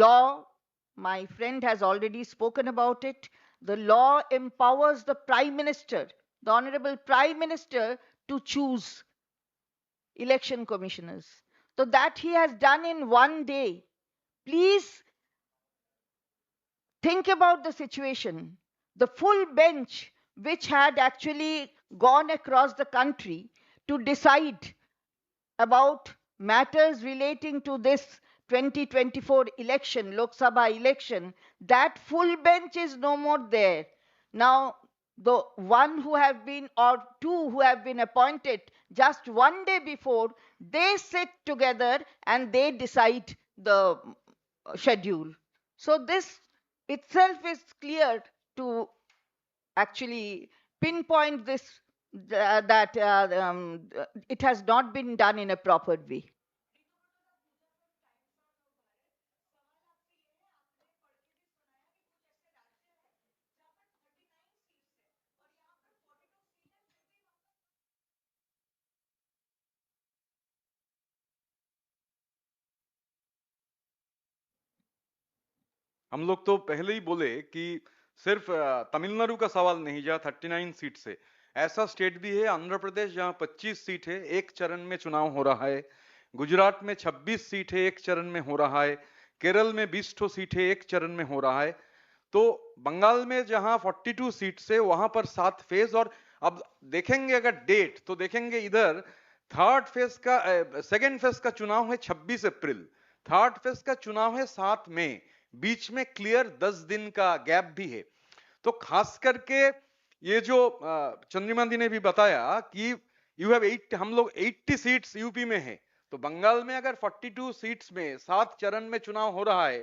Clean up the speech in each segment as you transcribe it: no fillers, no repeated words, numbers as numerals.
law, my friend has already spoken about it. The law empowers the Prime Minister, the Honorable Prime Minister, to choose election commissioners. So that he has done in one day. Please think about the situation. The full bench, which had actually gone across the country to decide about matters relating to this 2024 election, Lok Sabha election, that full bench is no more there. Now, the one who have been, or two who have been appointed just one day before, they sit together and they decide the schedule. So this itself is clear to actually pinpoint this, that it has not been done in a proper way. हम लोग तो पहले ही बोले कि सिर्फ तमिलनाडु का सवाल नहीं, जहाँ 39 सीट से ऐसा स्टेट भी है आंध्र प्रदेश जहां 25 सीट है, एक चरण में चुनाव हो रहा है। गुजरात में 26 सीट है, एक चरण में हो रहा है। केरल में 20 ठो सीट है, एक चरण में हो रहा है। तो बंगाल में जहां 42 सीट से वहां पर 7 फेज। और अब देखेंगे अगर डेट तो देखेंगे इधर थर्ड फेज का सेकेंड फेज का चुनाव है 26 अप्रैल, थर्ड फेज का चुनाव है 7 मई, बीच में क्लियर 10 दिन का गैप भी है। तो खास करके ये जो चंद्रिमा दी ने भी बताया कि यू हैव 8, हम लोग 80 सीट्स यूपी में है, तो बंगाल में अगर 42 सीट्स में 7 चरण में चुनाव हो रहा है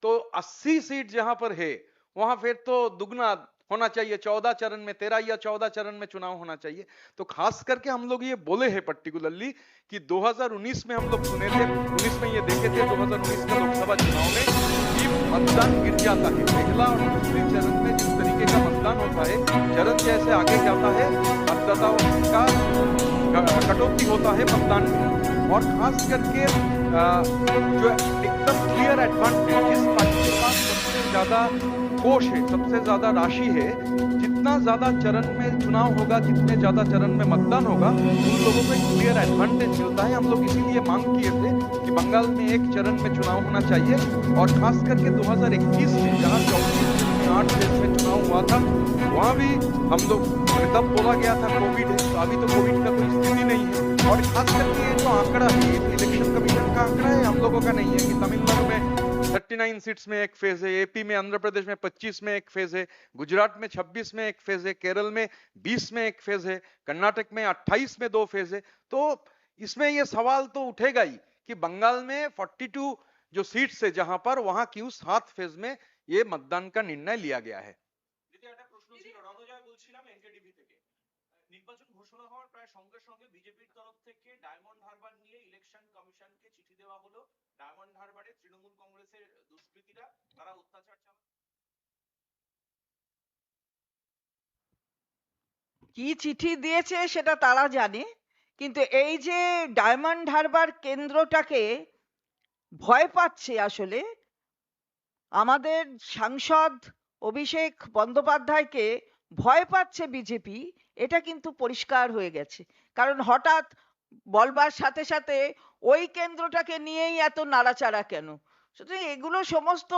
तो 80 सीट जहां पर है वहां फिर तो दुगना होना चाहिए, 14 चरण में, 13 या 14 चरण में चुनाव होना चाहिए। तो खास करके हम लोग ये बोले हैं पर्टिकुलरली कि 2019 में हम लोग सुने थे, 19 में ये देखे थे 2019 का लोकसभा चुनाव में कि मतदान गिर जाता है। पहला और दूसरी चरण में जिस तरीके का मतदान होता है, चरण जैसे आगे जाता है मतदाताओं का कटौती होता है मतदान में। और खास करके जो एकदम क्लियर एडवांटेज, जिस पार्टी के पास सबसे ज्यादा कोष है, सबसे ज्यादा राशि है, जितना ज्यादा चरण में चुनाव होगा, जितने ज्यादा चरण में मतदान होगा, उन लोगों को एक क्लियर एडवांटेज मिलता है। हम लोग इसीलिए मांग किए थे कि बंगाल में एक चरण में चुनाव होना चाहिए। और खास करके 2021 में जहां 8 देश में चुनाव हुआ था, वहां भी हम लोग, तब बोला गया था कोविड है, तो अभी तो कोविड का कोई स्थिति नहीं है। और खास करके ये जो आंकड़ा है, इलेक्शन कमीशन का आंकड़ा है, हम लोगों का नहीं है कि तमिलनाडु में 39 सीट्स में एक फेज है, एपी में, आंध्र प्रदेश में 25 में एक फेज है, गुजरात में 26 में एक फेज है, केरल में 20 में एक फेज है, कर्नाटक में 28 में 2 फेज है। तो इसमें ये सवाल तो उठेगा ही कि बंगाल में 42 जो सीट्स है जहां पर, वहां क्यों 7 फेज में ये मतदान का निर्णय लिया गया है। নির্বাচন ঘোষণা হওয়ার প্রায় সঙ্গে সঙ্গে বিজেপির তরফ থেকে ডায়মন্ড হারবার নিয়ে ইলেকশন কমিশনকে চিঠি দেওয়া হলো। ডায়মন্ড হারবারে তৃণমূল কংগ্রেসের দুষ্কৃতীরা তারা অত্যাচার চালাচ্ছে। কি চিঠি দিয়েছে সেটা তারা জানে, কিন্তু এই যে ডায়মন্ড হারবার কেন্দ্রটাকে ভয় পাচ্ছে আসলে আমাদের সাংসদ অভিষেক বন্দ্যোপাধ্যায়কে ভয় পাচ্ছে বিজেপি, এটা কিন্তু পরিষ্কার হয়ে গেছে। কারণ হঠাৎ বলবার সাথে সাথে ওই কেন্দ্রটাকে নিয়েই এত নাড়াচাড়া কেন? সুতরাং এগুলো সমস্ত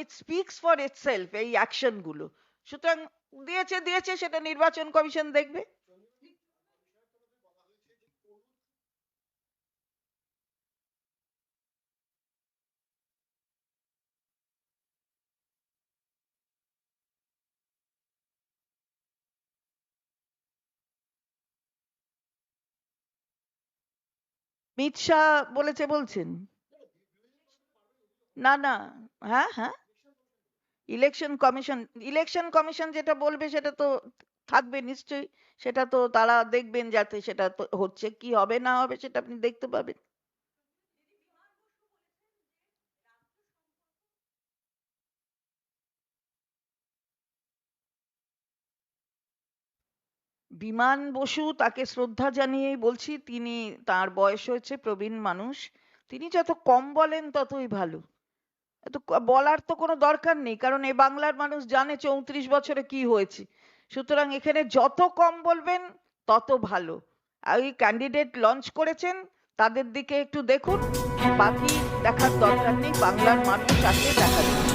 ইট স্পিক্স ফর ইটসেলফ, এই অ্যাকশনগুলো। সুতরাং দিয়েছে দিয়েছে, সেটা নির্বাচন কমিশন দেখবে। মিত শাহ বলেছে বলছেন? না না, হ্যাঁ হ্যাঁ, ইলেকশন কমিশন যেটা বলবে সেটা তো থাকবে নিশ্চয়ই। সেটা তো তারা দেখবেন যাতে সেটা তো হচ্ছে, কি হবে না হবে সেটা আপনি দেখতে পাবেন। বিমান বসু, তাকে শ্রদ্ধা জানিয়েই বলছি, তিনি, তার বয়স হয়েছে, প্রবীণ মানুষ, তিনি যত কম বলেন ততই ভালো। এত বলার তো কোনো দরকার নেই, কারণ এই বাংলার মানুষ জানে 34 বছরে কি হয়েছে। সুতরাং এখানে যত কম বলবেন তত ভালো। আর ওই ক্যান্ডিডেট লঞ্চ করেছেন, তাদের দিকে একটু দেখুন, বাকি দেখার দরকার নেই, বাংলার মানুষ আছে দেখা যাবে।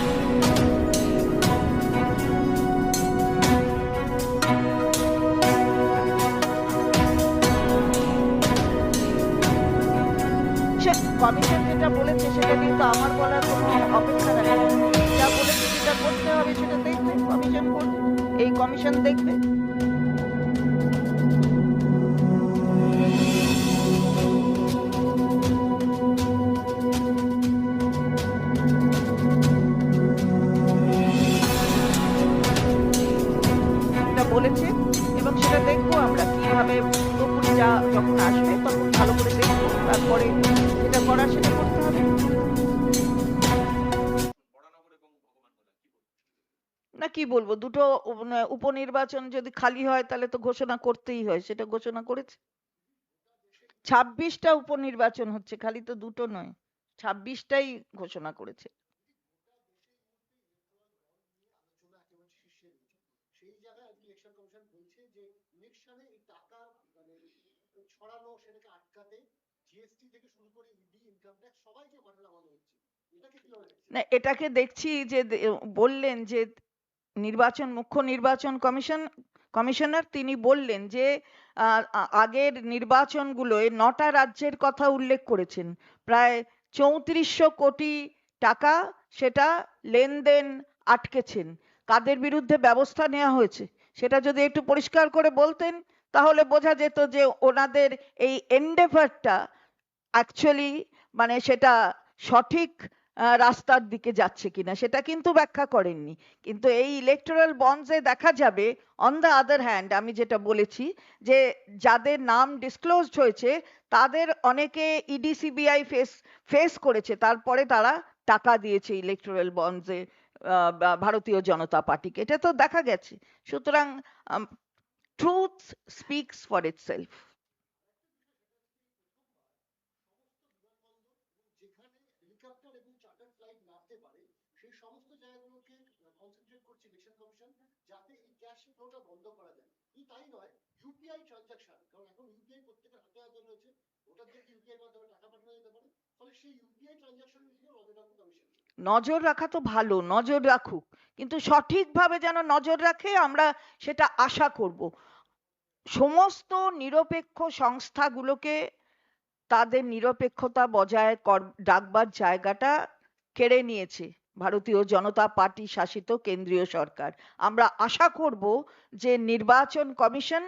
কমিশন যেটা বলেছে সেটা কিন্তু আমার বলার কোনো অপেক্ষা রাখে না। যা বলেছে যেটা করতে হবে সেটা দেখবে, কমিশন করবে, এই কমিশন দেখবে। সেটা বলেছে এবং সেটা দেখবো আমরা কিভাবে পুরোপুরি যা যখন আসবে তখন ভালো করে দেখবো, তারপরে যেটা করার সেটা করতে হবে। বরানগর এবং ভগবানগোলা কি বলবেন? না কি বলবো, দুটো উপনির্বাচন যদি খালি হয় তাহলে তো ঘোষণা করতেই হয়, সেটা ঘোষণা করেছে। 26টা উপনির্বাচন হচ্ছে, খালি তো দুটো নয়, 26টাই ঘোষণা করেছে। আলোচনা একেবারে শীর্ষে রয়েছে। সেই জায়গায় ইলেকশন কমিশন বলছে যে ইলেকশনে এই টাকা মানে ছড়ানো সেটাকে আটকাতে জিএসটি থেকে শুরু করে ইডি, ইনকাম ট্যাক্স সবাইকে মাঠে নামানো হচ্ছে। এটাকে কিভাবে দেখছেন? না এটাকে দেখছি যে বললেন যে মুখ্য নির্বাচন কমিশনার তিনি বললেন যে আগের নির্বাচনগুলোয় 9টা রাজ্যের কথা উল্লেখ করেছেন, প্রায় 3400 কোটি টাকা সেটা লেনদেন আটকেছেন, কাদের বিরুদ্ধে ব্যবস্থা নেওয়া হয়েছে সেটা যদি একটু পরিষ্কার করে বলতেন তাহলে বোঝা যেত যে ওনাদের এই এন্ডেভারটা অ্যাকচুয়ালি মানে সেটা সঠিক রাস্তার দিকে যাচ্ছে কিনা সেটা কিন্তু ব্যাখ্যা করেননি। কিন্তু এই ইলেকটোরাল বন্ডসে দেখা যাবে অন দ্য আদার হ্যান্ড, আমি যেটা বলেছি যে যাদের নাম ডিসক্লোজড হয়েছে তাদের অনেকে ইডি সিবিআই ফেস করেছে, তারপরে তারা টাকা দিয়েছে ইলেকটোরাল বন্ডসে ভারতীয় জনতা পার্টিকে, এটা তো দেখা গেছে। সুতরাং ট্রুথ স্পিক্স ফর ইটসেলফ। যেখানে হেলিকপ্টার এবং চার্টার ফ্লাইট নামতে পারে সেই সমস্ত জায়গাগুলোকে কনসেন্ট্রেট করছে ইলেকশন কমিশন, যাতে এই ক্যাশ ফ্লোটা বন্ধ করা যায়। শুধু তাই নয়, ইউপিআই ট্রানজাকশন, কারণ এখন ইউপিআই প্রত্যেকের হাতে হাতে রয়েছে, ভোটারদেরকে ইউপিআই মাধ্যমে টাকা পাঠানো যেতে পারে, ফলে সেই ইউপিআই ট্রানজাকশনের উপর নজর রাখবে কমিশন। নজর রাখা তো ভালো, নজর রাখুক, কিন্তু সঠিকভাবে যেন নজর রাখে আমরা সেটা আশা করব। সমস্ত নিরপেক্ষ সংস্থাগুলোকে তাদের নিরপেক্ষতা বজায় রাখবার জায়গাটা কেড়ে নিয়েছে ভারতীয় জনতা পার্টি শাসিত কেন্দ্রীয় সরকার। আমরা আশা করব যে নির্বাচন কমিশন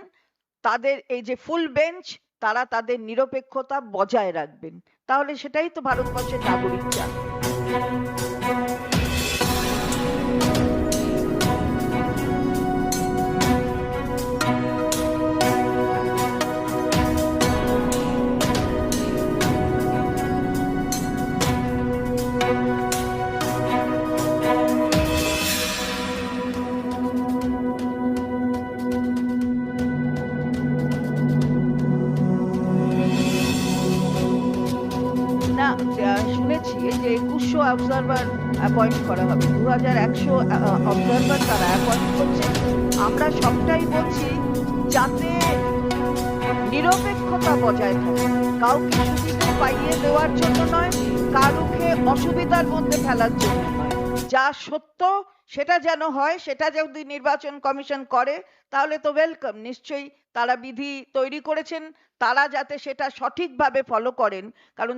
তাদের এই যে ফুল বেঞ্চ, তারা তাদের নিরপেক্ষতা বজায় রাখবেন, তাহলে সেটাই তো ভারতবর্ষের নাগরিক চান। না শুনেছি যে 2100 অবজারভার অ্যাপয়েন্ট করা হবে, 2100 অবজারভার তারা অ্যাপয়েন্ট করছে। আমরা সবটাই বলছি যাতে নিরপেক্ষতা বজায় থাকে, কাউকে সুবিধা পাইয়ে দেওয়ার জন্য নয়, কারুকে অসুবিধার মধ্যে ফেলার জন্য নয়, যা সত্য সেটা যেন হয়, সেটা যদি নির্বাচন কমিশন করে তাহলে তো ওয়েলকাম, নিশ্চয়ই তারা বিধি তৈরি করেছেন, তারা যাতে সেটা সঠিকভাবে ফলো করেন। কারণ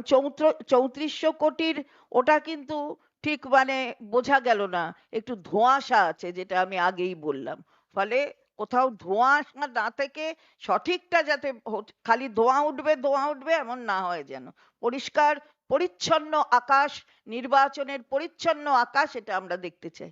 3400 কোটির ওটা কিন্তু ঠিক মানে বোঝা গেল না, একটু ধোঁয়াশা আছে, যেটা আমি আগেই বললাম। ফলে কোথাও ধোঁয়াশা না থেকে সঠিকটা যাতে খালি ধোঁয়া উঠবে এমন না হয়, যেন পরিষ্কার পরিচ্ছন্ন আকাশ, নির্বাচনের পরিচ্ছন্ন আকাশ এটা আমরা দেখতে চাই।